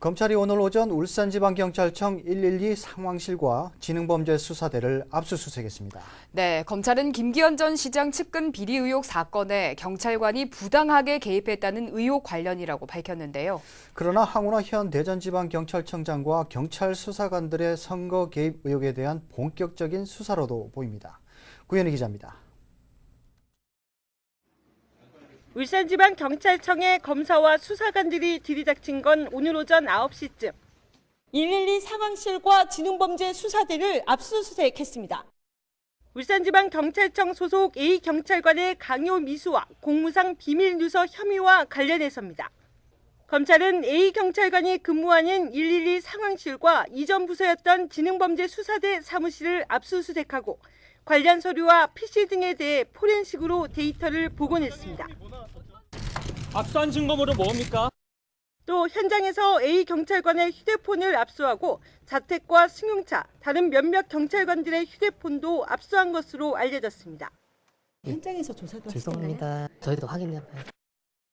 검찰이 오늘 오전 울산지방경찰청 112 상황실과 지능범죄수사대를 압수수색했습니다. 네, 검찰은 김기현 전 시장 측근 비리 의혹 사건에 경찰관이 부당하게 개입했다는 의혹 관련이라고 밝혔는데요. 그러나 황운하 현 대전지방경찰청장과 경찰 수사관들의 선거 개입 의혹에 대한 본격적인 수사로도 보입니다. 구현희 기자입니다. 울산지방경찰청에 검사와 수사관들이 들이닥친 건 오늘 오전 9시쯤. 112 상황실과 지능범죄수사대를 압수수색했습니다. 울산지방경찰청 소속 A경찰관의 강요 미수와 공무상 비밀누설 혐의와 관련해서입니다. 검찰은 A경찰관이 근무하는 112 상황실과 이전 부서였던 지능범죄수사대 사무실을 압수수색하고 관련 서류와 PC 등에 대해 포렌식으로 데이터를 복원했습니다. 압수한 증거물은 뭡니까? 또 현장에서 A 경찰관의 휴대폰을 압수하고 자택과 승용차, 다른 몇몇 경찰관들의 휴대폰도 압수한 것으로 알려졌습니다. 현장에서 조사도 하시나요? 죄송합니다. 저희도 확인해봐요.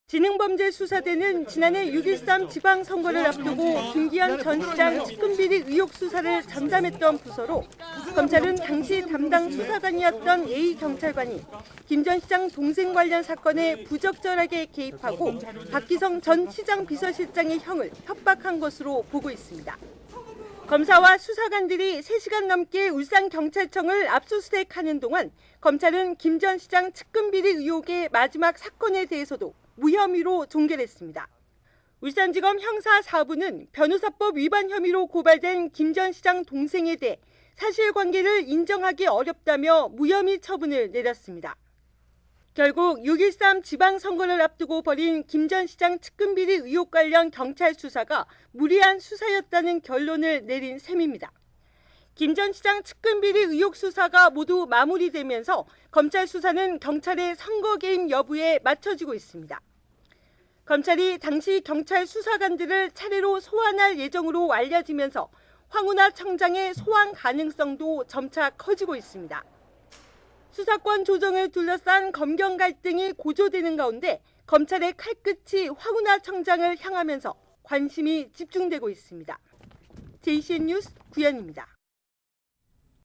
지능범죄수사대는 지난해 6.13 지방선거를 앞두고 김기현 전 시장 측근비리 의혹 수사를 전담했던 부서로 검찰은 당시 담당 수사관이었던 A 경찰관이 김 전 시장 동생 관련 사건에 부적절하게 개입하고 박기성 전 시장 비서실장의 형을 협박한 것으로 보고 있습니다. 검사와 수사관들이 3시간 넘게 울산경찰청을 압수수색하는 동안 검찰은 김 전 시장 측근비리 의혹의 마지막 사건에 대해서도 무혐의로 종결했습니다. 울산지검 형사 4부는 변호사법 위반 혐의로 고발된 김 전 시장 동생에 대해 사실관계를 인정하기 어렵다며 무혐의 처분을 내렸습니다. 결국 6.13 지방선거를 앞두고 벌인 김 전 시장 측근비리 의혹 관련 경찰 수사가 무리한 수사였다는 결론을 내린 셈입니다. 김 전 시장 측근비리 의혹 수사가 모두 마무리되면서 검찰 수사는 경찰의 선거 개입 여부에 맞춰지고 있습니다. 검찰이 당시 경찰 수사관들을 차례로 소환할 예정으로 알려지면서 황운하 청장의 소환 가능성도 점차 커지고 있습니다. 수사권 조정을 둘러싼 검경 갈등이 고조되는 가운데 검찰의 칼끝이 황운하 청장을 향하면서 관심이 집중되고 있습니다. JCN 뉴스 구현입니다.